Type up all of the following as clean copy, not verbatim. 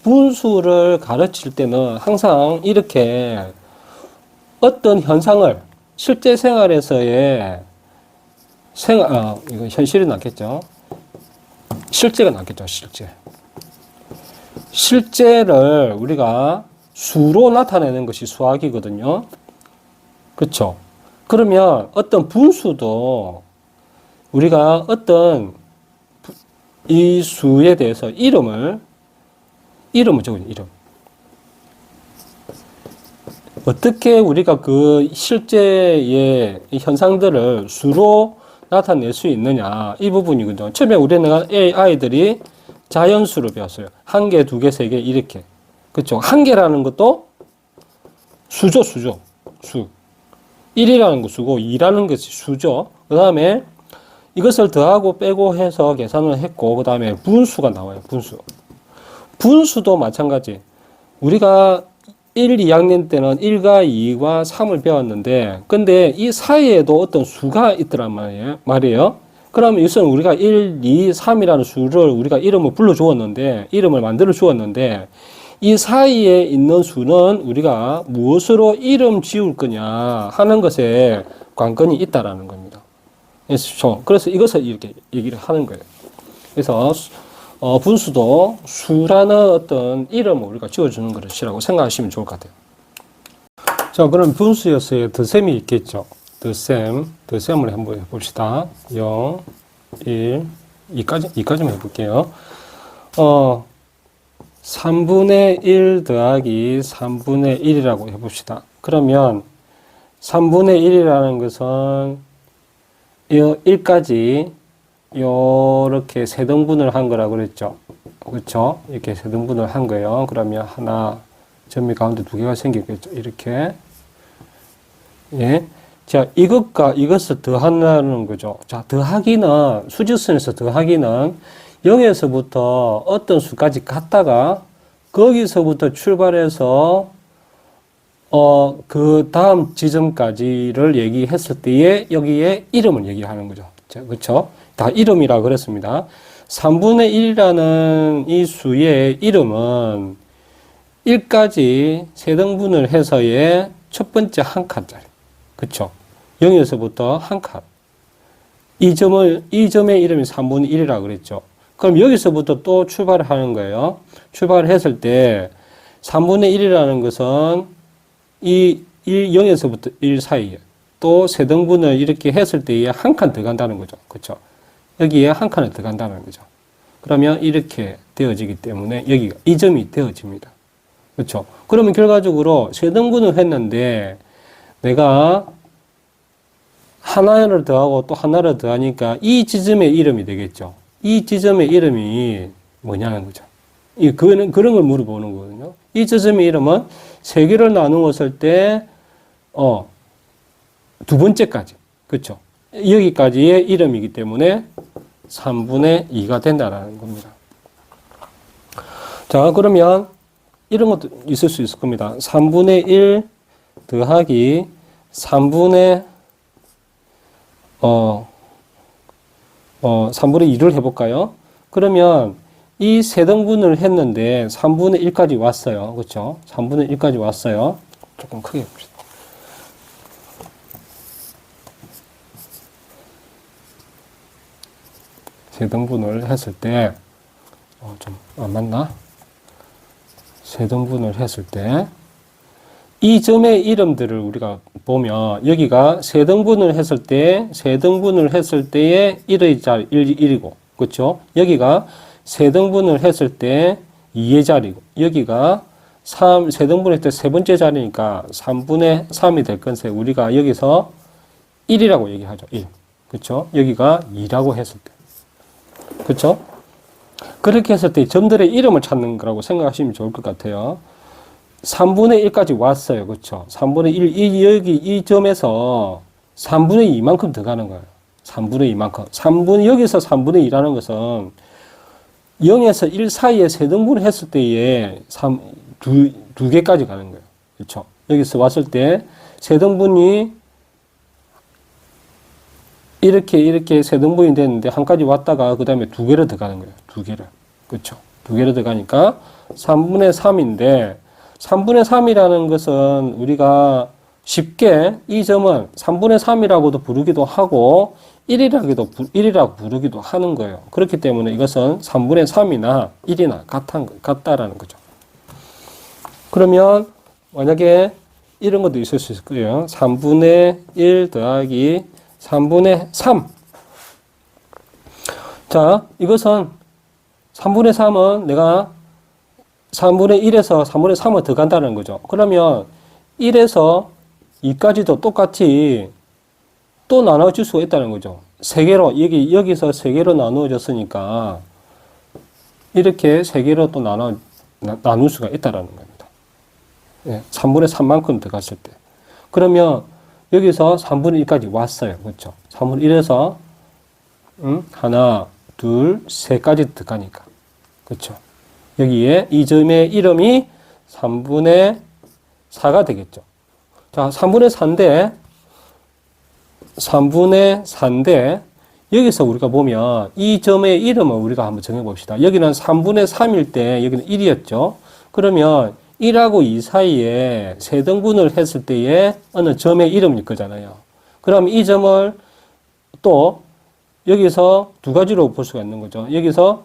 분수를 가르칠 때는 항상 이렇게 어떤 현상을 실제 생활에서의 이거 현실이 낫겠죠. 실제가 낫겠죠, 실제. 실제를 우리가 수로 나타내는 것이 수학이거든요. 그렇죠? 그러면 어떤 분수도 우리가 어떤 이 수에 대해서 이름을 적어요, 이름. 어떻게 우리가 그 실제의 현상들을 수로 나타낼 수 있느냐, 이 부분이거든요. 처음에 우리는 아이들이 자연수를 배웠어요. 1개, 2개, 3개, 이렇게. 그렇죠? 1개라는 것도 수죠, 수. 1이라는 거 수고, 2라는 것이 수죠. 그 다음에 이것을 더하고 빼고 해서 계산을 했고, 그 다음에 분수가 나와요, 분수. 분수도 마찬가지. 우리가 1, 2학년 때는 1과 2과 3을 배웠는데, 근데 이 사이에도 어떤 수가 있더란 말이에요. 그러면 이것은 우리가 1, 2, 3이라는 수를 우리가 이름을 불러주었는데, 이름을 만들어 주었는데, 이 사이에 있는 수는 우리가 무엇으로 이름 지을 거냐 하는 것에 관건이 있다라는 겁니다. 그래서 이것을 이렇게 얘기를 하는 거예요. 그래서 분수도 수라는 어떤 이름을 우리가 지어주는 것이라고 생각하시면 좋을 것 같아요. 자, 그럼 분수에서의 덧셈이 있겠죠. 덧셈을 한번 해봅시다. 0, 1, 2까지만 해볼게요. 3분의 1 더하기 3분의 1이라고 해봅시다. 그러면 3분의 1이라는 것은 1까지 요렇게 세등분을 한 거라고 그랬죠. 그렇죠? 이렇게 세등분을 한 거예요. 그러면 하나, 점이 가운데 2개가 생기겠죠. 이렇게. 예. 자, 이것과 이것을 더한다는 거죠. 자, 더하기는, 수직선에서 더하기는 0에서부터 어떤 수까지 갔다가 거기서부터 출발해서 그 다음 지점까지를 얘기했을 때에 여기에 이름을 얘기하는 거죠. 자, 그렇죠? 다 이름이라고 그랬습니다. 3분의 1이라는 이 수의 이름은 1까지 세등분을 해서의 첫 번째 한 칸짜리. 그렇죠? 0에서부터 한 칸. 이 점의 이름이 3분의 1이라고 그랬죠. 그럼 여기서부터 또 출발을 하는 거예요. 출발을 했을 때 3분의 1이라는 것은 이 0에서부터 1 사이에 또 세등분을 이렇게 했을 때에 한 칸 더 간다는 거죠. 그렇죠? 여기에 한 칸을 더 간다는 거죠. 그러면 이렇게 되어지기 때문에 여기가 이 점이 되어집니다. 그렇죠? 그러면 결과적으로 세등분을 했는데 내가 하나를 더하고 또 하나를 더하니까 이 지점의 이름이 되겠죠. 이 지점의 이름이 뭐냐는 거죠. 그런 걸 물어보는 거거든요. 이 지점의 이름은 세 개를 나누었을 때, 두 번째까지. 그렇죠. 여기까지의 이름이기 때문에 3분의 2가 된다는 겁니다. 자, 그러면 이런 것도 있을 수 있을 겁니다. 3분의 1 더하기 3분의 2를 해볼까요? 그러면 이 세등분을 했는데 3분의 1까지 왔어요. 그렇죠? 3분의 1까지 왔어요. 조금 크게 해봅시다. 세등분을 했을 때, 좀 안 맞나? 세등분을 했을 때, 이 점의 이름들을 우리가 보면, 여기가 세등분을 했을 때의 1의 자리, 1이고, 그렇죠? 여기가 세등분을 했을 때 2의 자리고, 여기가 세등분을 했을 때 세 번째 자리니까 3분의 3이 될 건데, 우리가 여기서 1이라고 얘기하죠. 1. 그렇죠? 여기가 2라고 했을 때. 그렇죠? 그렇게 했을 때 점들의 이름을 찾는 거라고 생각하시면 좋을 것 같아요. 3분의 1까지 왔어요. 그렇죠? 3분의 1, 여기 이 점에서 3분의 2만큼 더 가는 거예요. 3분의 2만큼. 여기서 3분의 2라는 것은 0에서 1 사이에 세등분을 했을 때에 두 개까지 가는 거예요. 그렇죠? 여기서 왔을 때 세등분이 이렇게 세등분이 됐는데 한 가지 왔다가 그 다음에 두 개를 더 가는 거예요. 두 개를. 그렇죠? 두 개로 들어가니까 3분의 3인데 3분의 3이라는 것은 우리가 쉽게 이 점은 3분의 3이라고도 부르기도 하고 1이라고 부르기도 하는 거예요. 그렇기 때문에 이것은 3분의 3이나 1이나 같다라는 거죠. 그러면 만약에 이런 것도 있을 수 있을 거예요. 3분의 1 더하기 3분의 3. 자, 이것은 3분의 3은 내가 3분의 1에서 3분의 3을 더 간다는 거죠. 그러면 1에서 2까지도 똑같이 또 나눠줄 수가 있다는 거죠. 세 개로, 여기서 세 개로 나누어졌으니까 이렇게 세 개로 또 나눌 수가 있다는 겁니다. 예, 3분의 3만큼 더 갔을 때. 그러면 여기서 3분의 1까지 왔어요. 그렇죠? 3분의 1에서 하나, 둘, 세까지 더 가니까. 그렇죠? 여기에 이 점의 이름이 3분의 4가 되겠죠. 자, 3분의 4인데, 여기서 우리가 보면 이 점의 이름을 우리가 한번 정해봅시다. 여기는 3분의 3일 때, 여기는 1이었죠. 그러면 1하고 2 사이에 세등분을 했을 때의 어느 점의 이름일 거잖아요. 그럼 이 점을 또 여기서 두 가지로 볼 수가 있는 거죠. 여기서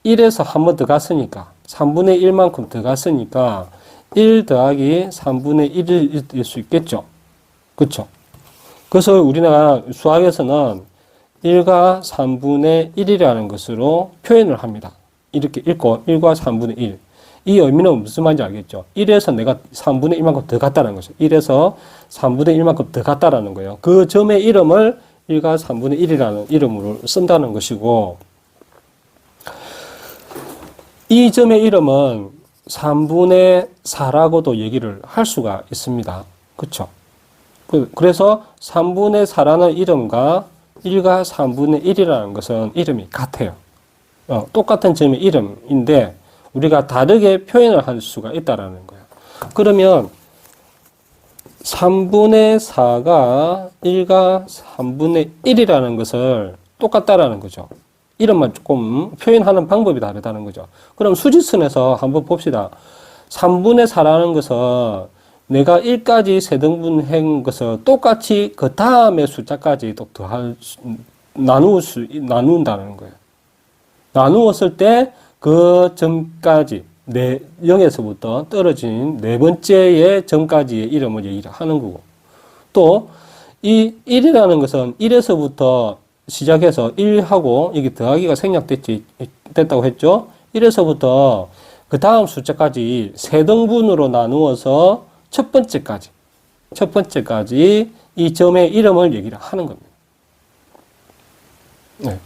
1에서 한 번 더 갔으니까 3분의 1만큼 더 갔으니까 1 더하기 3분의 1일 수 있겠죠. 그렇죠? 그래서 우리나라 수학에서는 1과 3분의 1이라는 것으로 표현을 합니다. 이렇게 읽고 1과 3분의 1. 이 의미는 무슨 말인지 알겠죠? 1에서 내가 3분의 1만큼 더 갔다는 거죠. 1에서 3분의 1만큼 더 갔다라는 거예요. 그 점의 이름을 1과 3분의 1이라는 이름으로 쓴다는 것이고, 이 점의 이름은 3분의 4라고도 얘기를 할 수가 있습니다. 그렇죠? 그래서 3분의 4라는 이름과 1과 3분의 1이라는 것은 이름이 같아요. 똑같은 점의 이름인데 우리가 다르게 표현을 할 수가 있다는 거예요. 그러면 3분의 4가 1과 3분의 1이라는 것을 똑같다라는 거죠. 이름만 조금 표현하는 방법이 다르다는 거죠. 그럼 수직선에서 한번 봅시다. 3분의 4라는 것은 내가 1까지 세등분한 것을 똑같이 그 다음의 숫자까지 또 나눈다는 거예요. 나누었을 때 그 점까지 0에서부터 떨어진 네 번째의 점까지의 이름을 얘기를 하는 거고, 또 이 1이라는 것은 1에서부터 시작해서 1하고 여기 더하기가 생략됐다고 했죠. 1에서부터 그 다음 숫자까지 세 등분으로 나누어서 첫 번째까지 이 점의 이름을 얘기를 하는 겁니다. 네.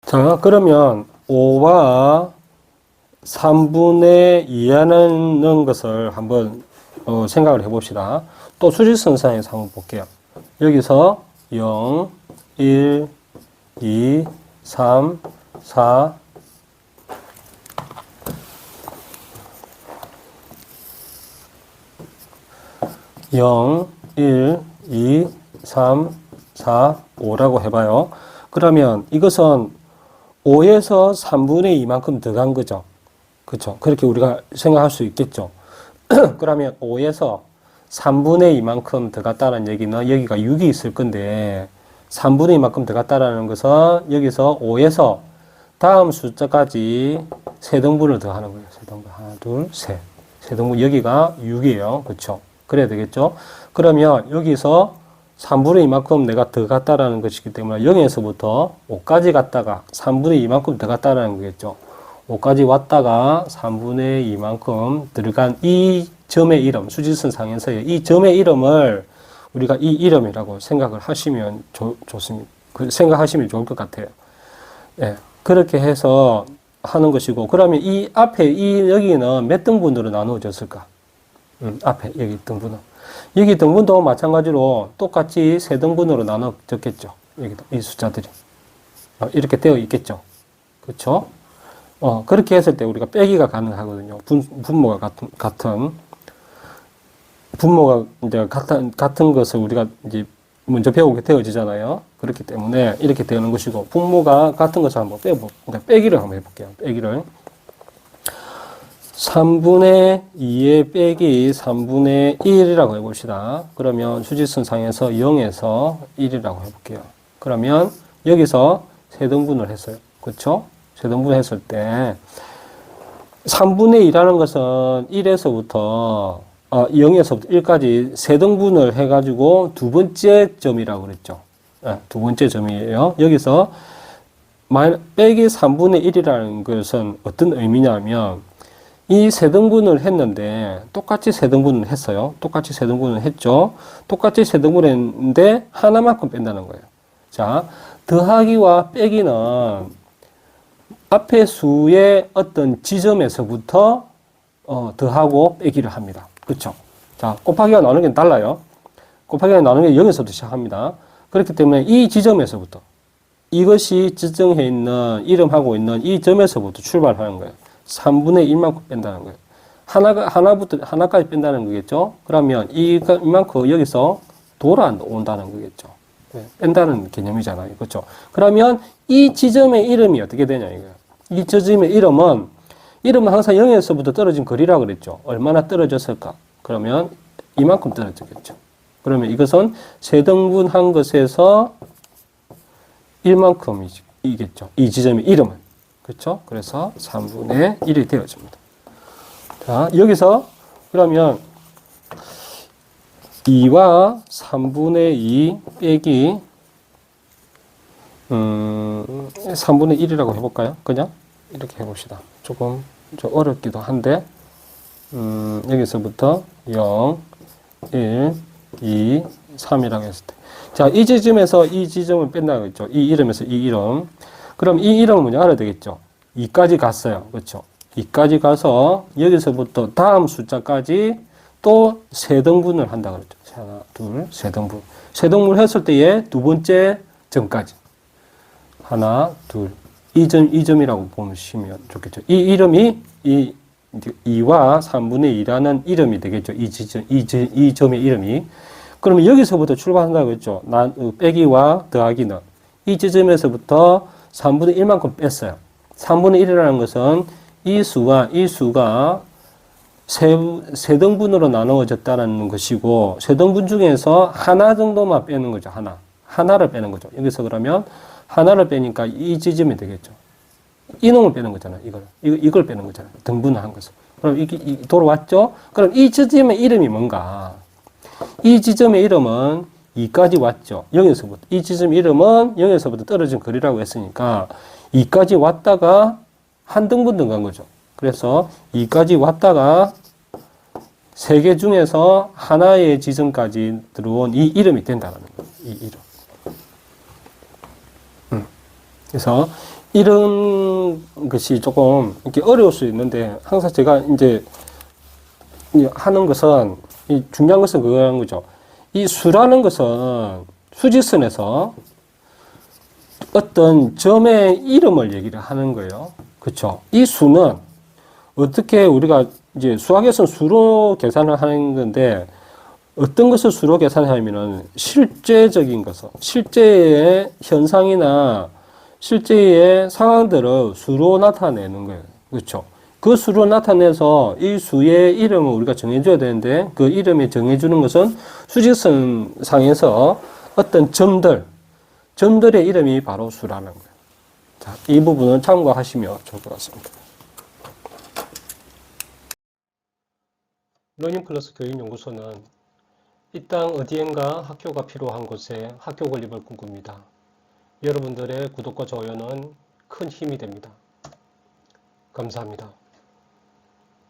자, 그러면 5와 3분의 2라는 것을 한번 생각을 해봅시다. 또 수직선상에서 한번 볼게요. 여기서 0, 1, 2, 3, 4, 0, 1, 2, 3, 4, 5라고 해봐요. 그러면 이것은 5에서 3분의 2만큼 더 간 거죠. 그렇죠? 그렇게 우리가 생각할 수 있겠죠. 그러면 5에서 3분의 2만큼 더 갔다는 얘기는 여기가 6이 있을 건데 3분의 2만큼 더 갔다라는 것은 여기서 5에서 다음 숫자까지 세등분을 더 하는 거예요. 세등분 하나, 둘, 셋. 세등분 여기가 6이에요. 그렇죠? 그래야 되겠죠? 그러면 여기서 3분의 2만큼 내가 더 갔다라는 것이기 때문에 0에서부터 5까지 갔다가 3분의 2만큼 더 갔다라는 거겠죠. 5까지 왔다가 3분의 2만큼 들어간 이 점의 이름, 수직선 상에서의 이 점의 이름을 우리가 이 이름이라고 생각을 하시면 좋습니다. 생각하시면 좋을 것 같아요. 예, 그렇게 해서 하는 것이고, 그러면 이 앞에 여기는 몇 등분으로 나누어졌을까? 앞에 여기 등분은. 여기 등분도 마찬가지로 똑같이 세 등분으로 나눠졌겠죠. 여기도 이 숫자들이 이렇게 되어 있겠죠. 그렇죠? 그렇게 했을 때 우리가 빼기가 가능하거든요. 분모가 같은 분모가 이제 같은 것을 우리가 이제 먼저 배우게 되어지잖아요. 그렇기 때문에 이렇게 되는 것이고, 분모가 같은 것을 한번 그러니까 빼기를 한번 해볼게요. 빼기를. 3분의 2에 빼기 3분의 1이라고 해봅시다. 그러면 수직선상에서 0에서 1이라고 해볼게요. 그러면 여기서 세등분을 했어요. 그렇죠? 세등분 했을 때 3분의 2라는 것은 1에서부터 0에서부터 1까지 세등분을 해가지고 두 번째 점이라고 그랬죠. 두 번째 점이에요. 여기서 빼기 3분의 1이라는 것은 어떤 의미냐면 이 세등분을 했는데 똑같이 세등분을 했어요. 똑같이 세등분을 했죠. 똑같이 세등분을 했는데 하나만큼 뺀다는 거예요. 자, 더하기와 빼기는 앞에 수의 어떤 지점에서부터 더하고 빼기를 합니다. 그렇죠? 자, 곱하기와 나누는 게 달라요. 곱하기와 나누는 게 0에서부터 시작합니다. 그렇기 때문에 이 지점에서부터 이것이 지정해 있는 이름하고 있는 이 점에서부터 출발하는 거예요. 3분의 1만큼 뺀다는 거예요. 하나까지 뺀다는 거겠죠? 그러면 이만큼 여기서 돌아온다는 거겠죠. 뺀다는 개념이잖아요. 그렇죠? 그러면 이 지점의 이름이 어떻게 되냐, 이거예요. 이 지점의 이름은 항상 0에서부터 떨어진 거리라고 그랬죠. 얼마나 떨어졌을까? 그러면 이만큼 떨어졌겠죠. 그러면 이것은 세등분한 것에서 1만큼이겠죠. 이 지점의 이름은. 그렇죠? 그래서 3분의 1이 되어집니다. 자, 여기서 그러면 2와 3분의 2 빼기 3분의 1이라고 해볼까요? 그냥 이렇게 해봅시다. 조금 좀 어렵기도 한데 여기서부터 0, 1, 2, 3이라고 했을 때 자, 이 지점에서 이 지점을 뺀다고 했죠. 이 이름에서 이 이름. 그럼 이 이름은 뭐냐 알아야 되겠죠. 2까지 갔어요. 그렇죠? 2까지 가서 여기서부터 다음 숫자까지 또 세등분을 한다 그랬죠. 하나, 둘, 세등분. 세등분 했을 때의 두 번째 점까지. 하나, 둘. 이 점이라고 보시면 좋겠죠. 이 이름이 이 2와 3분의 2라는 이름이 되겠죠. 이 점의 이름이. 그러면 여기서부터 출발한다고 했죠. 빼기와 더하기는. 이 지점에서부터 3분의 1만큼 뺐어요. 3분의 1이라는 것은 이 수가 세등분으로 나누어졌다는 것이고, 세등분 중에서 하나 정도만 빼는 거죠. 하나를 빼는 거죠. 여기서 그러면 하나를 빼니까 이 지점이 되겠죠. 이놈을 빼는 거잖아요. 이걸 빼는 거잖아요. 등분을 한 것을. 그럼 이게 돌아왔죠? 그럼 이 지점의 이름이 뭔가? 이 지점의 이름은 2까지 왔죠. 0에서부터. 이 지점 이름은 0에서부터 떨어진 거리라고 했으니까 2까지 왔다가 한 등분 더 간 거죠. 그래서 2까지 왔다가 3개 중에서 하나의 지점까지 들어온 이 이름이 된다는 거예요. 이 이름. 그래서 이런 것이 조금 이렇게 어려울 수 있는데 항상 제가 이제 하는 것은 이 중요한 것은 그거라는 거죠. 이 수라는 것은 수직선에서 어떤 점의 이름을 얘기를 하는 거예요. 그렇죠? 이 수는 어떻게 우리가 이제 수학에서는 수로 계산을 하는 건데 어떤 것을 수로 계산하면은 실제적인 것을, 실제의 현상이나 실제의 상황들을 수로 나타내는 거예요. 그렇죠? 그 수로 나타내서 이 수의 이름을 우리가 정해줘야 되는데 그 이름이 정해주는 것은 수직선 상에서 어떤 점들의 이름이 바로 수라는 거예요. 자, 이 부분은 참고하시면 좋을 것 같습니다. 러닝플러스 교육연구소는 이 땅 어디엔가 학교가 필요한 곳에 학교 건립을 꿈꿉니다. 여러분들의 구독과 좋아요는 큰 힘이 됩니다. 감사합니다.